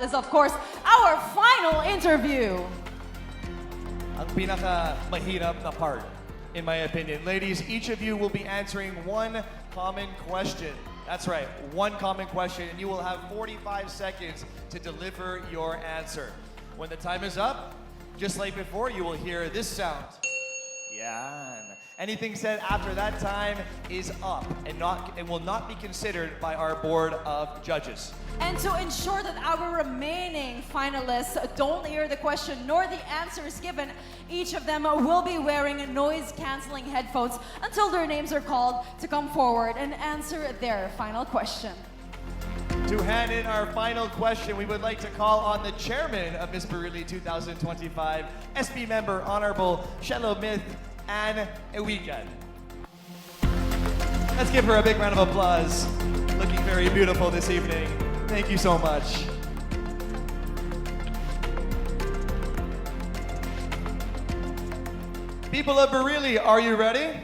is, of course, our final interview. Ang pinaka-mahirap na part, in my opinion. Ladies, each of you will be answering one common question. That's right, one common question, and you will have 45 seconds to deliver your answer. When the time is up, just like before, you will hear this sound. Yan. Anything said after that time is up and will not be considered by our board of judges. And to ensure that our remaining finalists don't hear the question nor the answers given, each of them will be wearing noise-canceling headphones until their names are called to come forward and answer their final question. To hand in our final question, we would like to call on the chairman of Miss Barili 2025, SB member Honorable Shelo Myth Ann Ewigan. Let's give her a big round of applause. Looking very beautiful this evening. Thank you so much. People of Barili, are you ready?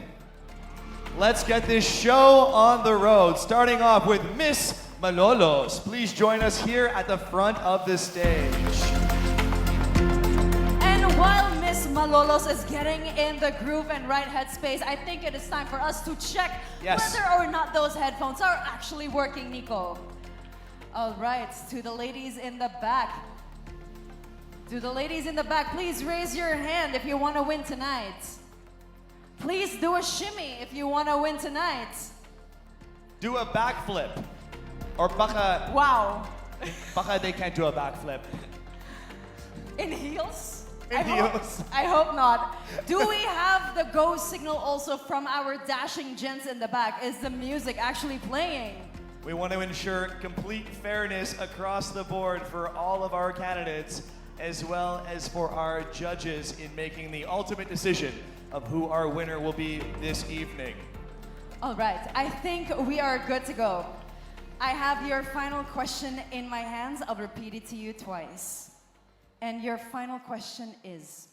Let's get this show on the road. Starting off with Miss Malolos. Please join us here at the front of the stage. And while Miss Malolos is getting in the groove and right headspace, I think it is time for us to check whether or not those headphones are actually working, Nico. All right, to the ladies in the back. To the ladies in the back, please raise your hand if you want to win tonight. Please do a shimmy if you want to win tonight. Do a backflip. Or baka... Wow. Baka they can't do a backflip. In heels? In heels. I hope not. Do we have the go signal also from our dashing gents in the back? Is the music actually playing? We want to ensure complete fairness across the board for all of our candidates, as well as for our judges in making the ultimate decision of who our winner will be this evening. All right, I think we are good to go. I have your final question in my hands. I'll repeat it to you twice. And your final question is,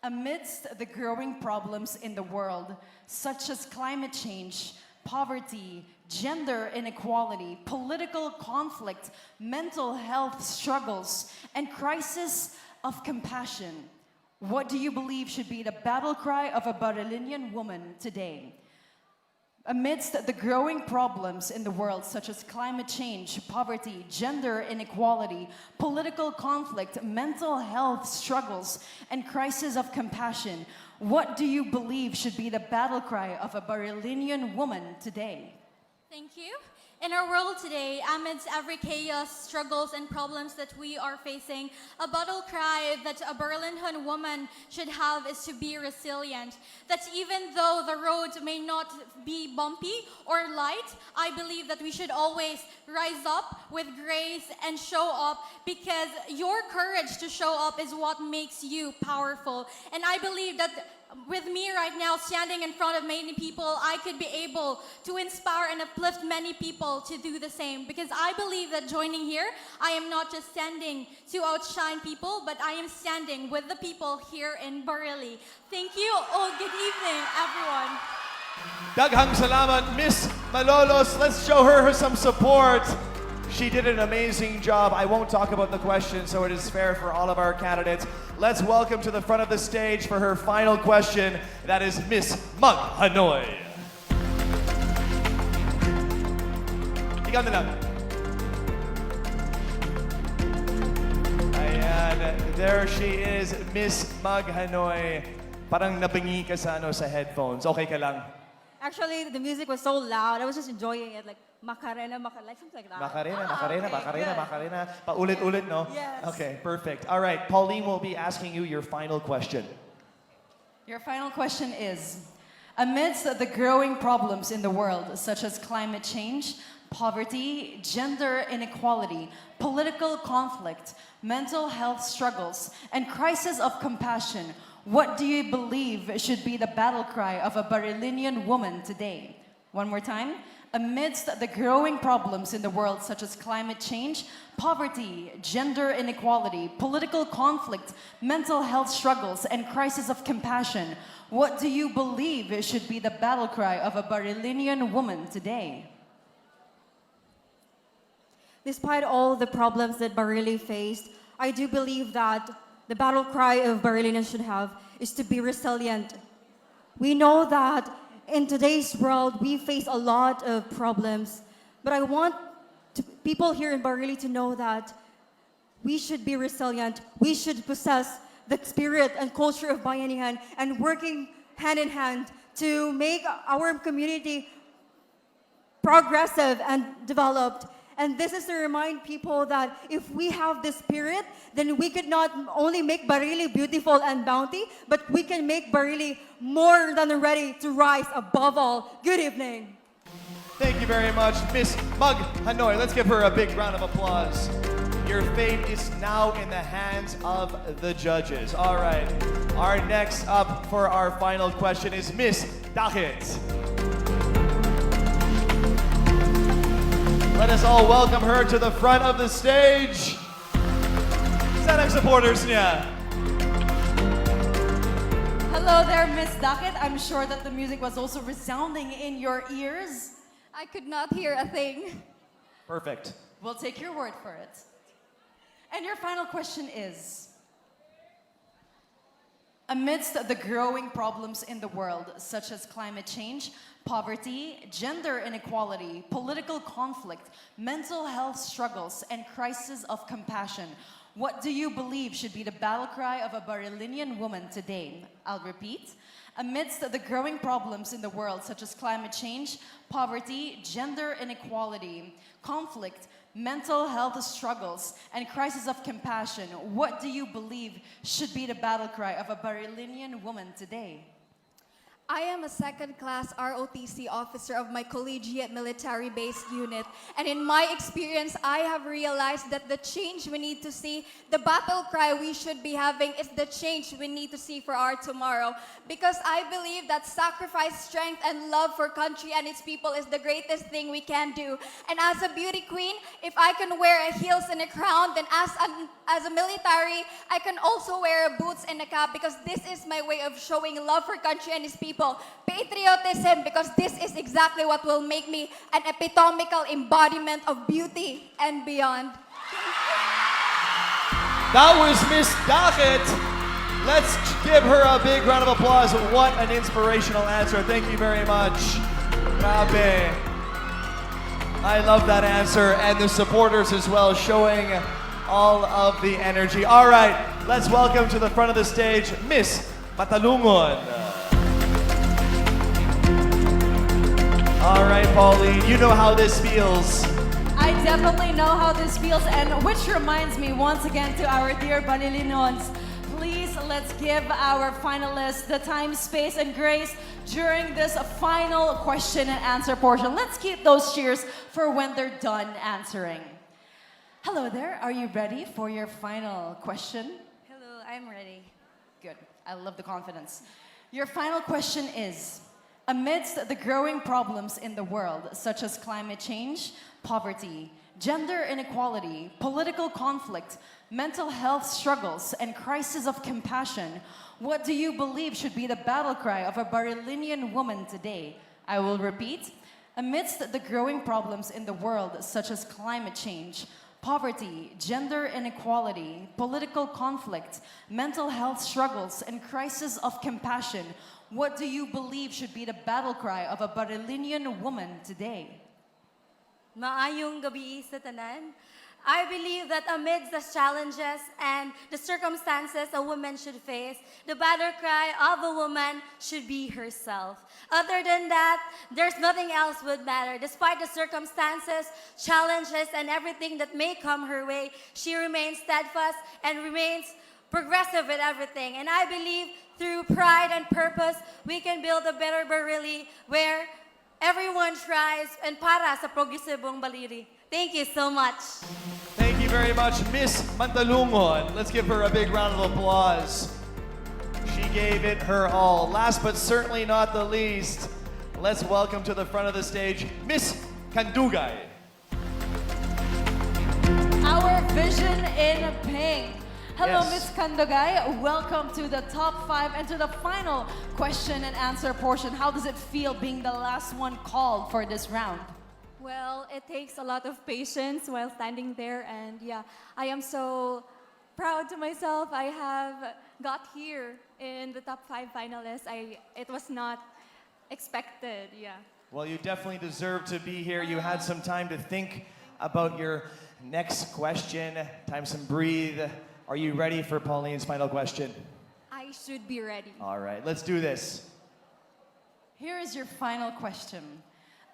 amidst the growing problems in the world, such as climate change, poverty, gender inequality, political conflict, mental health struggles, and crisis of compassion, what do you believe should be the battle cry of a Barilinian woman today? Amidst the growing problems in the world, such as climate change, poverty, gender inequality, political conflict, mental health struggles, and crisis of compassion, what do you believe should be the battle cry of a Barilinian woman today? Thank you. In our world today, amidst every chaos, struggles, and problems that we are facing, a battle cry that a Berlinhan woman should have is to be resilient. That even though the road may not be bumpy or light, I believe that we should always rise up with grace and show up, because your courage to show up is what makes you powerful. And I believe that with me right now, standing in front of many people, I could be able to inspire and uplift many people to do the same. Because I believe that joining here, I am not just standing to outshine people, but I am standing with the people here in Barili. Thank you. Oh, good evening, everyone. Daghang salamat, Miss Malolos. Let's show her some support. She did an amazing job. I won't talk about the question, so it is fair for all of our candidates. Let's welcome to the front of the stage for her final question. That is Miss Mug Hanoi. Ikaw na lang. Ayan, there she is, Miss Mug Hanoi. Parang napingi ka sa headphones. Okay ka lang? Actually, the music was so loud. I was just enjoying it, like Macarena, like something like that. Macarena. Paulit-ulit, no? Yes. Okay, perfect. All right, Pauline will be asking you your final question. Your final question is, amidst the growing problems in the world, such as climate change, poverty, gender inequality, political conflict, mental health struggles, and crisis of compassion, what do you believe should be the battle cry of a Barilinian woman today? One more time. Amidst the growing problems in the world, such as climate change, poverty, gender inequality, political conflict, mental health struggles, and crisis of compassion, what do you believe should be the battle cry of a Barilinian woman today? despite all the problems that Barili faced, I do believe that the battle cry of Barilians should have is to be resilient. We know that in today's world, we face a lot of problems, but I want people here in Barili to know that we should be resilient. We should possess the spirit and culture of bayanihan and working hand in hand to make our community progressive and developed. And this is to remind people that if we have this spirit, then we could not only make Barili beautiful and bounty, but we can make Barili more than ready to rise above all. Good evening. Thank you very much, Miss Mag Hanoi. Let's give her a big round of applause. Your fate is now in the hands of the judges. All right, our next up for our final question is Miss Dakit. Let us all welcome her to the front of the stage. Saan ang supporters niya? Hello there, Miss Dakit. I'm sure that the music was also resounding in your ears. I could not hear a thing. Perfect. We'll take your word for it. And your final question is, amidst the growing problems in the world, such as climate change, poverty, gender inequality, political conflict, mental health struggles, and crisis of compassion, what do you believe should be the battle cry of a Barilinian woman today? I'll repeat. Amidst the growing problems in the world, such as climate change, poverty, gender inequality, conflict, mental health struggles, and crisis of compassion, what do you believe should be the battle cry of a Barilinian woman today? I am a second-class ROTC officer of my collegiate military-based unit, and in my experience, I have realized that the change we need to see, the battle cry we should be having is the change we need to see for our tomorrow. Because I believe that sacrifice, strength, and love for country and its people is the greatest thing we can do. And as a beauty queen, if I can wear a heels and a crown, then as a military, I can also wear boots and a cap, because this is my way of showing love for country and its people. Patriotism, because this is exactly what will make me an epitomical embodiment of beauty and beyond. That was Miss Dakit. Let's give her a big round of applause. What an inspirational answer. Thank you very much. Grabe. I love that answer, and the supporters as well, showing all of the energy. All right, let's welcome to the front of the stage, Miss Matalungon. All right, Pauline, you know how this feels. I definitely know how this feels, and which reminds me once again to our dear Barilinoons, please let's give our finalists the time, space, and grace during this final question and answer portion. Let's keep those cheers for when they're done answering. Hello there, are you ready for your final question? Hello, I'm ready. Good, I love the confidence. Your final question is, amidst the growing problems in the world, such as climate change, poverty, gender inequality, political conflict, mental health struggles, and crisis of compassion, what do you believe should be the battle cry of a Barilinian woman today? I will repeat. Amidst the growing problems in the world, such as climate change, poverty, gender inequality, political conflict, mental health struggles, and crisis of compassion, what do you believe should be the battle cry of a Barilinian woman today? Maayong gabi sa tanan. I believe that amidst the challenges and the circumstances a woman should face, the battle cry of a woman should be herself. Other than that, there's nothing else would matter. Despite the circumstances, challenges, and everything that may come her way, she remains steadfast and remains progressive with everything. And I believe through pride and purpose, we can build a better Barili where everyone tries and para sa progresibong Barili. Thank you so much. Thank you very much, Miss Mantalungon. Let's give her a big round of applause. She gave it her all. Last but certainly not the least, let's welcome to the front of the stage, Miss Kandugay. Our vision in pink. Hello, Yes. Miss Kandugay. Welcome to the top 5 and to the final question and answer portion. How does it feel being the last one called for this round? Well, it takes a lot of patience while standing there, and yeah, I am so proud to myself. I have got here in the top 5 finalists. It was not expected, yeah. Well, you definitely deserve to be here. You had some time to think about your next question. Time some breathe. Are you ready for Pauline's final question? I should be ready. All right, let's do this. Here is your final question.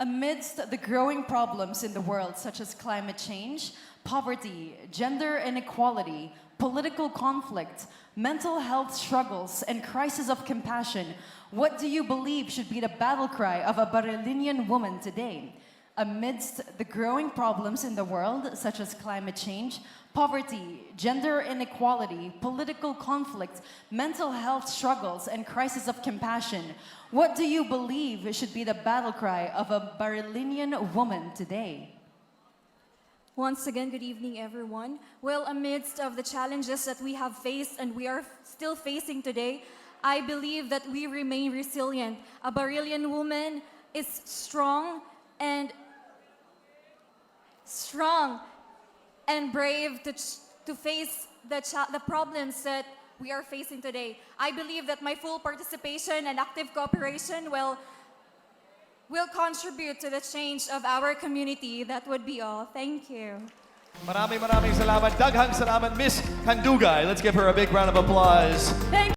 Amidst the growing problems in the world, such as climate change, poverty, gender inequality, political conflict, mental health struggles, and crisis of compassion, what do you believe should be the battle cry of a Barilinian woman today? Amidst the growing problems in the world, such as climate change, poverty, gender inequality, political conflict, mental health struggles, and crisis of compassion, what do you believe should be the battle cry of a Barilinian woman today? Once again, good evening, everyone. Well, amidst of the challenges that we have faced and we are still facing today, I believe that we remain resilient. A Barilian woman is strong and brave to face the problems that we are facing today. I believe that my full participation and active cooperation will contribute to the change of our community. That would be all. Thank you. Maraming salamat. Daghang salamat, Miss Kandugay. Let's give her a big round of applause. Thank